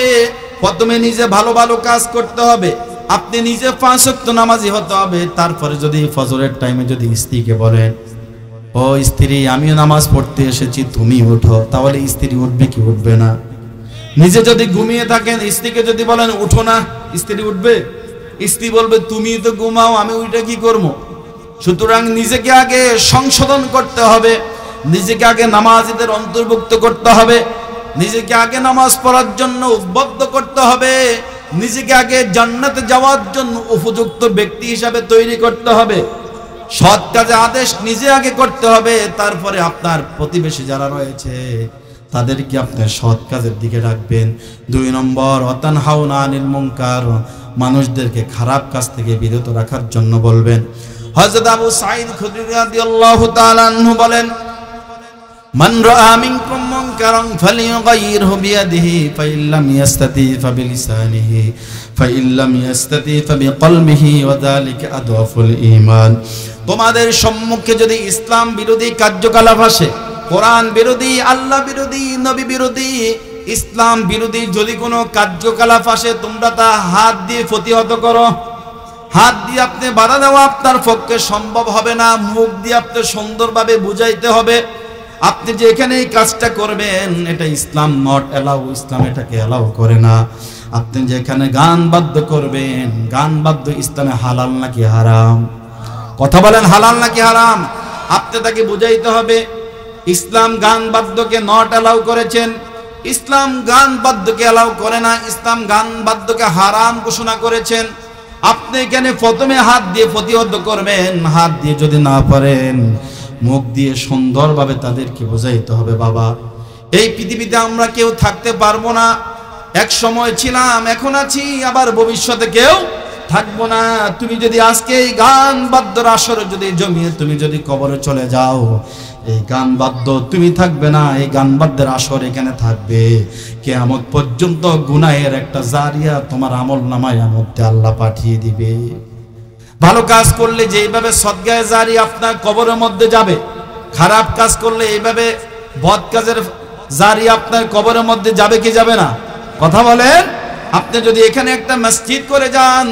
প্রথমে নিজে ভালো ভালো কাজ করতে হবে। আপনি নিজে 5 ওয়াক্ত নামাজি হতে হবে। তারপরে যদি ফজরের টাইমে যদি স্ত্রীকে বলেন, ও স্ত্রী আমিও নামাজ পড়তে এসেছি, তুমি উঠো, তাহলে স্ত্রী উঠবে কি উঠবে না? নিজে যদি ঘুমিয়ে থাকেন, স্ত্রীকে যদি বলেন উঠো না, স্ত্রী উঠবে? স্ত্রী বলবে তুমি তো ঘুমাও, আমি উঠে কি করবো? সুতরাং নিজেকে আগে সংশোধন করতে হবে, নিজেকে আগে নামাজীদের অন্তর্ভুক্ত করতে হবে, নিজেকে আগে নামাজ পড়ার জন্য উদ্বুদ্ধ করতে হবে, নিজেকে আগে জান্নাতে যাওয়ার জন্য উপযুক্ত ব্যক্তি হিসাবে তৈরি করতে হবে। সৎ কাজে আদেশ নিজে আগে করতে হবে, তারপরে আপনার প্রতিবেশী যারা রয়েছে তাদেরকে আপনি সৎ কাজের দিকে রাখবেন। 2 নম্বর ওয়াতানহাউনা আনিল মুনকার, মানুষদেরকে খারাপ কাজ থেকে বিরত রাখার জন্য বলবেন। হযরত আবু সাঈদ খুদরি রাদিয়াল্লাহু তাআলা আনহু বলেন, মান রাআ মিনকুম মুনকারান ফালিয়ুগাইয়িরহু বিয়াদিহি ফাইল্লাম ইয়াস্তাতি ফাবিলিসানিহি ফাইল্লাম ইয়াস্তাতি ফাবিকলবিহি ওয়া যালিকা আদওয়াফুল ঈমান। তোমাদের সম্মুখে যদি ইসলাম বিরোধী কার্যকলাপ আসে, কোরআন বিরোধী, আল্লাহ বিরোধী, নবী বিরোধী, ইসলাম বিরোধী যদি কোনো কার্যকলাপ আসে, তোমরা তা হাত দিয়ে প্রতিহত করো। হাত দিয়ে আপনি বাধা দেওয়া আপনার পক্ষে সম্ভব হবে না, মুখ দিয়ে আপনি সুন্দরভাবে বুঝাইতে হবে আপনি যে এখানে এই কাজটা করবেন এটা ইসলাম নট অ্যালাউ, ইসলাম এটাকে অ্যালাউ করে না। আপনি যে এখানে গান বাদ্য করবেন, গান বাদ্য ইসলামে হালাল নাকি হারাম? কথা বলেন, হালাল নাকি হারাম? আপনি তাকে বুঝাইতে হবে ইসলাম গান বাদ্যকে নট অ্যালাউ করেছেন, ইসলাম গান বাদ্যকে অ্যালাউ করে না, ইসলাম গান বাদ্যকে হারাম ঘোষণা করেছেন। আপনি এখানে প্রথমে হাত দিয়ে প্রতিহত করবেন, হাত দিয়ে যদি না পারেন মুখ দিয়ে সুন্দরভাবে তাদেরকে বোঝাইতে হবে, বাবা এই পৃথিবীতে আমরা কেউ থাকতে পারবো না, এক সময় ছিলাম, এখন আছি, আবার ভবিষ্যতে কেউ থাকবো না। তুমি যদি আজকে এই গান বাদ্যর আসরে যদি জমিয়ে তুমি যদি কবরে চলে যাও, এই গান বাদ্য তুমি থাকবে না, এই গান বাদ্যের আসর এখানে থাকবে। কিয়ামত পর্যন্ত গুনাহের একটা জারিয়া তোমার আমলনামায় মধ্যে আল্লাহ পাঠিয়ে দিবে। ভালো কাজ করলে যেইভাবে সদকায়ে জারি আপনার কবরের মধ্যে যাবে, খারাপ কাজ করলে এইভাবে বদ কাজের জারি আপনার কবরের মধ্যে যাবে কি যাবে না? কথা বলেন। আপনি যদি এখানে একটা মসজিদ করে যান,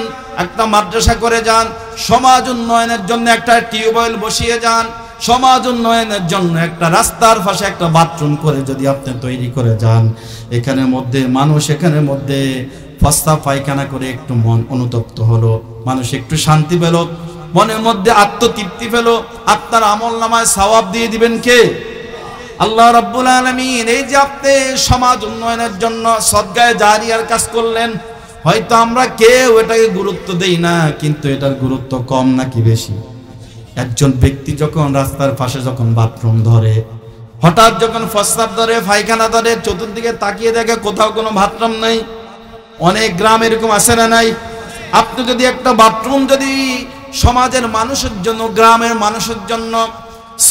একটা মাদ্রাসা করে যান, সমাজ উন্নয়নের জন্য একটা টিউবওয়েল বসিয়ে যান, সমাজ উন্নয়নের জন্য একটা রাস্তার পাশে একটা বাথরুম করে যদি আপনি তৈরি করে যান, এখানের মধ্যে মানুষ এখানের মধ্যে প্রস্তাব পায়খানা করে একটু মন অনুতপ্ত হলো, মানুষ একটু শান্তি পেল, মনের মধ্যে আত্মতৃপ্তি পেল, আপনার আমলনামায় সওয়াব দিয়ে দিবেন কে? আল্লাহ রাব্বুল আলামিন। এই যে আপনি সমাজ উন্নয়নের জন্য সদকায়ে জারিয়ার কাজ করলেন, হয়তো আমরা কেউ এটাকে গুরুত্ব দেই না, কিন্তু এটার গুরুত্ব কম নাকি বেশি? একজন ব্যক্তি যখন রাস্তার পাশে যখন বাথরুম ধরে, হঠাৎ যখন প্রস্রাব ধরে, পায়খানা ধরে, চতুর্দিকে তাকিয়ে দেখে কোথাও কোনো বাথরুম নেই। অনেক গ্রাম এরকম আছে না নাই? আপনি যদি একটা বাথরুম যদি সমাজের মানুষের জন্য, গ্রামের মানুষের জন্য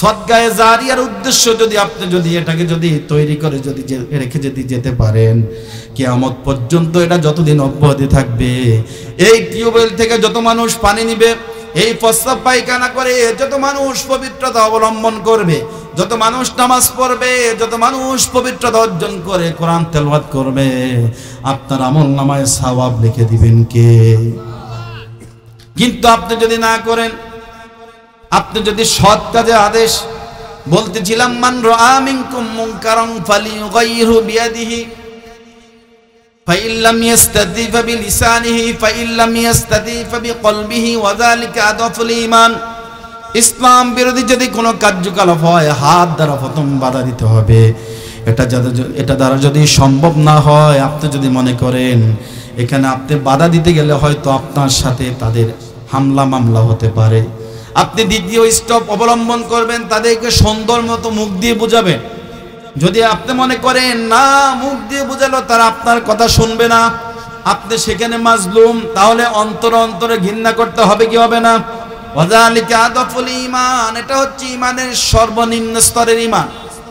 সদকায়ে জারিয়ার উদ্দেশ্য যদি আপনি যদি এটাকে যদি তৈরি করে যদি রেখে যদি যেতে পারেন, কিয়ামত পর্যন্ত এটা যতদিন অব্যাহতি থাকবে, এই টিউবওয়েল থেকে যত মানুষ পানি নিবে, এই প্রস্রাব পায়খানা করে যত মানুষ পবিত্রতা অবলম্বন করবে, যত মানুষ নামাজ পড়বে, যত মানুষ পবিত্রতা অর্জন করে কোরআন তেলাওয়াত করবে, আপনার আমলনামায় সওয়াব লিখে দিবেন কে? কিন্তু আপনি যদি না করেন, আপনি যদি সৎ কাজে আদেশ, বলতেছিলাম মান রাআ মিনকুম মুনকারান ফালিয়ুগাইয়িরহু বিয়াদিহি ফাইল্লাম ইয়াস্তাতি ফাবিলিসানিহি ফাইল্লাম ইয়াস্তাতি ফাবিকলবিহি ওয়া যালিকা আদফুল ঈমান। ইসলাম বিরোধী যদি কোনো কার্যকলাপ হয়, হাত দ্বারা প্রথম বাধা দিতে হবে। এটা দ্বারা যদি সম্ভব না হয়, আপনি যদি মনে করেন এখানে আপনি বাধা দিতে গেলে হয়তো আপনার সাথে তাদের হামলা মামলা হতে পারে, আপনি দ্বিতীয় স্টপ অবলম্বন করবেন, তাদেরকে সুন্দর মতো মুখ দিয়ে বুঝাবেন। যদি আপনি মনে করেন না মুখ দিয়ে বুঝালো তারা আপনার কথা শুনবে না, আপনি সেখানে মাজলুম, তাহলে অন্তরে অন্তরে ঘৃণা করতে হবে কি হবে না? ওয়াযালিকা আদফুল ঈমান। এটা হচ্ছে ঈমানের সর্বনিম্ন স্তরের ঈমান,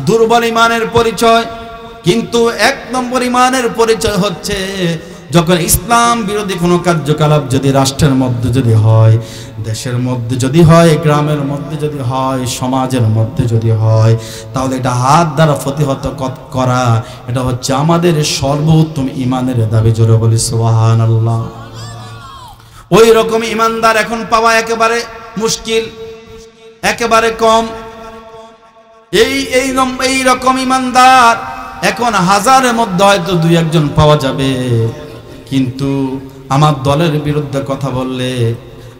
দুর্বল ঈমানের পরিচয়। কিন্তু এক নম্বর ঈমানের পরিচয় হচ্ছে যখন ইসলাম বিরোধী কোনো কার্যকলাপ যদি রাষ্ট্রের মধ্যে যদি হয়, দেশের মধ্যে যদি হয়, গ্রামের মধ্যে যদি হয়, সমাজের মধ্যে যদি হয়, তাহলে এটা হাত দ্বারা প্রতিহত করা, এটা হচ্ছে আমাদের সর্বোত্তম ঈমানের দাবি। জোরে বলি সুবহানাল্লাহ। ওই রকম ঈমানদার এখন পাওয়া একেবারে মুশকিল, একেবারে কম। এই রকম ঈমানদার এখন হাজারের মধ্যে হয়তো দুই একজন পাওয়া যাবে। কিন্তু আমার দলের বিরুদ্ধে কথা বললে,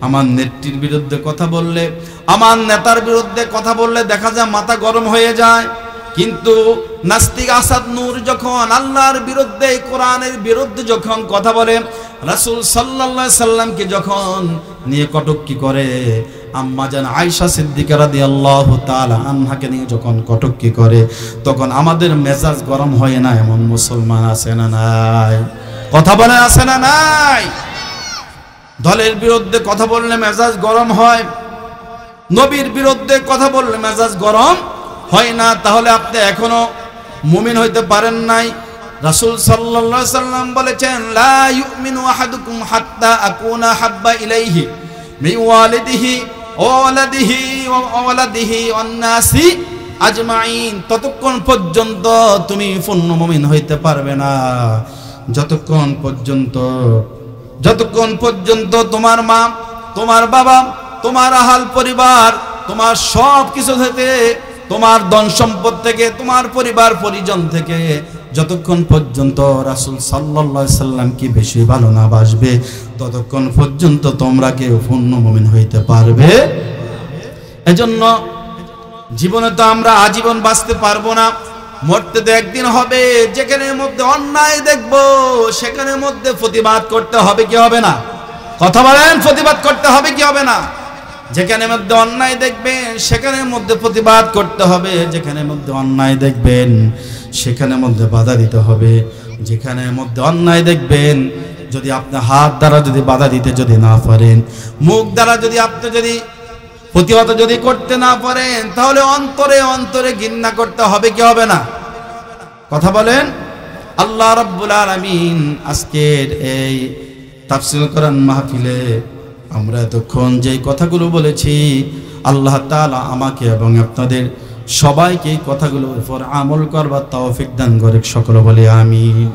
আমার নেত্রীর বিরুদ্ধে কথা বললে, আমার নেতার বিরুদ্ধে কথা বললে দেখা যায় মাথা গরম হয়ে যায়। কিন্তু নাস্তিক আসাদ নূর যখন আল্লাহর বিরুদ্ধে, কোরআনের বিরুদ্ধে যখন কথা বলে, রাসূল সাল্লাল্লাহু আলাইহি সাল্লামকে যখন নিয়ে কটূক্তি করে, আম্মা জান আয়েশা সিদ্দিকা রাদিয়াল্লাহু তাআলা আনহাকে নিয়ে যখন কটূক্তি করে, তখন আমাদের মেজাজ গরম হয় না? এমন মুসলমান আছে না নাই? কথা বলে আছে না নাই? দলের বিরুদ্ধে কথা বললে মেজাজ গরম হয়, নবীর বিরুদ্ধে কথা বললে মেজাজ গরম হয় না। তাহলে আপনি এখনো মুমিন হইতে পারেন নাই। রাসূল সাল্লাল্লাহু আলাইহি সাল্লাম বলেছেন, লা ইউমিনু আহাদুকুম হাত্তা আকুনা হাব্বা ইলাইহি মিন ওয়ালিদিহি ওয়া ওয়ালাদিহি ওয়ান নাসি আজমাইন। ততক্ষণ পর্যন্ত তুমি পূর্ণ মুমিন হইতে পারবে না যতক্ষণ পর্যন্ত তোমার মা, তোমার বাবা, তোমার আহাল পরিবার, তোমার সব কিছু থেকে, তোমার ধন সম্পদ থেকে, তোমার পরিবার পরিজন থেকে, যতক্ষণ পর্যন্ত রাসূল সাল্লাল্লাহু আলাইহি সাল্লাম কি বেশি ভালো না বাসবে, ততক্ষণ পর্যন্ত তোমরা কেউ পূর্ণ মুমিন হইতে পারবে। এজন্য জীবনে তো আমরা আজীবন বাঁচতে পারবো না, মরতে তো একদিন হবে। যেখানে মধ্যে অন্যায় দেখবো সেখানে মধ্যে প্রতিবাদ করতে হবে কি হবে না? কথা বলেন, প্রতিবাদ করতে হবে কি হবে না? যেখানে মধ্যে অন্যায় দেখবেন সেখানে মধ্যে প্রতিবাদ করতে হবে, যেখানে মধ্যে অন্যায় দেখবেন সেখানে মধ্যে বাধা দিতে হবে। যেখানে মধ্যে অন্যায় দেখবেন, যদি আপনি হাত দ্বারা যদি বাধা দিতে যদি না পারেন, মুখ দ্বারা যদি আপনি যদি প্রতিহত যদি করতে না পারেন, তাহলে অন্তরে অন্তরে ঘৃণা করতে হবে কি হবে না? কথা বলেন। আল্লাহ রাব্বুল আলামিন আজকের এই তাফসীর কোরআন মাহফিলে আমরা এতক্ষণ যে কথাগুলো বলেছি, আল্লাহ তাআলা আমাকে এবং আপনাদের সবাইকে এই কথাগুলোর উপর আমল করবার তৌফিক দান করে। সকলে বলি আমিন।